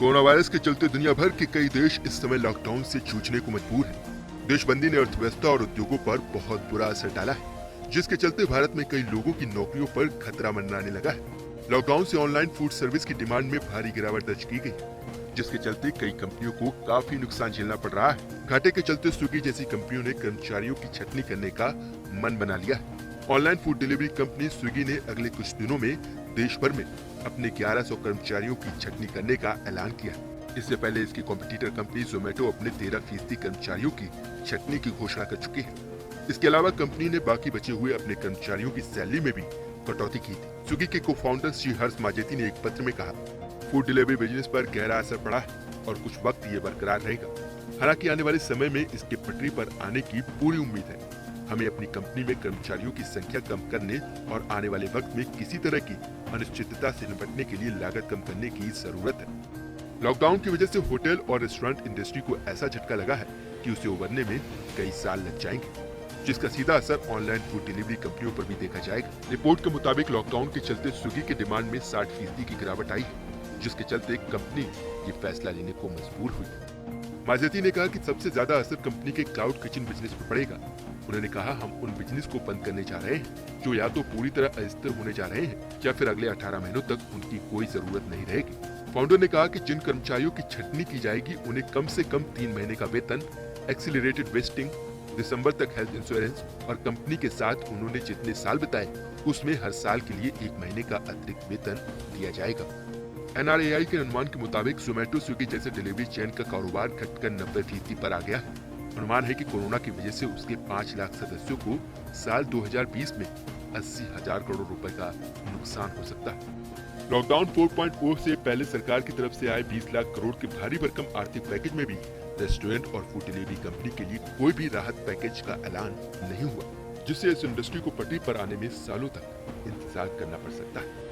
Corona virus के चलते दुनिया भर के कई देश इस समय लॉकडाउन से जूझने को मजबूर हैं। देशबंदी ने अर्थव्यवस्था और उद्योगों पर बहुत बुरा असर डाला है, जिसके चलते भारत में कई लोगों की नौकरियों पर खतरा मंडराने लगा है। लॉकडाउन से ऑनलाइन फूड सर्विस की डिमांड में भारी गिरावट दर्ज की गई, जिसके चलते कई कंपनियों को काफी नुकसान झेलना पड़ रहा है। घाटे के चलते स्विगी जैसी कंपनियों ने कर्मचारियों की छटनी करने का मन बना लिया है। Online food delivery company Swiggy ने अगले कुछ दिनों में देश भर में अपने 1100 कर्मचारियों की छटनी करने का ऐलान किया। इससे पहले इसकी कॉम्पिटिटर कंपनी जोमेटो अपने 13% कर्मचारियों की छटनी की घोषणा कर चुकी है। इसके अलावा कंपनी ने बाकी बचे हुए अपने कर्मचारियों की सैलरी में भी कटौती की थी। स्विगी के को फाउंडर श्री हर्ष माजेती ने एक पत्र में कहा, फूड डिलीवरी बिजनेस पर गहरा असर पड़ा है और कुछ वक्त ये बरकरार रहेगा। हालांकि आने वाले समय में इसके पटरी पर आने की पूरी उम्मीद है। हमें अपनी कंपनी में कर्मचारियों की संख्या कम करने और आने वाले वक्त में किसी तरह की अनिश्चितता से निपटने के लिए लागत कम करने की जरूरत है। लॉकडाउन की वजह से होटल और रेस्टोरेंट इंडस्ट्री को ऐसा झटका लगा है कि उसे उबरने में कई साल लग जाएंगे, जिसका सीधा असर ऑनलाइन फूड डिलीवरी कंपनियों पर भी देखा जाएगा। रिपोर्ट के मुताबिक लॉकडाउन के चलते स्विगी की डिमांड में 60% की गिरावट आई है, जिसके चलते कंपनी ये फैसला लेने को मजबूर हुई। माजेती ने कहा कि सबसे ज्यादा असर कंपनी के क्लाउड किचन बिजनेस पर पड़ेगा। उन्होंने कहा, हम उन बिजनेस को बंद करने जा रहे हैं जो या तो पूरी तरह अस्थिर होने जा रहे हैं या फिर अगले 18 महीनों तक उनकी कोई जरूरत नहीं रहेगी। फाउंडर ने कहा कि जिन कर्मचारियों की छटनी की जाएगी उन्हें कम से कम 3 महीने का वेतन, एक्सीलरेटेड वेस्टिंग, दिसंबर तक हेल्थ इंश्योरेंस और कंपनी के साथ उन्होंने जितने साल बिताए उसमें हर साल के लिए 1 महीने का अतिरिक्त वेतन दिया जाएगा। NRAI के अनुमान के मुताबिक जोमेटो स्विगी जैसे डिलीवरी चेन का कारोबार घटकर 90% पर आ गया है। अनुमान है कि कोरोना की वजह से उसके 5 लाख सदस्यों को साल 2020 में 80,000 करोड़ रुपए का नुकसान हो सकता है। लॉकडाउन 4.0 से पहले सरकार की तरफ से आए 20 लाख करोड़ के भारी भरकम आर्थिक पैकेज में भी रेस्टोरेंट और फूड डिलीवरी कंपनी के लिए कोई भी राहत पैकेज का ऐलान नहीं हुआ, जिससे इस इंडस्ट्री को पटरी पर आने में सालों तक इंतजार करना पड़ सकता है।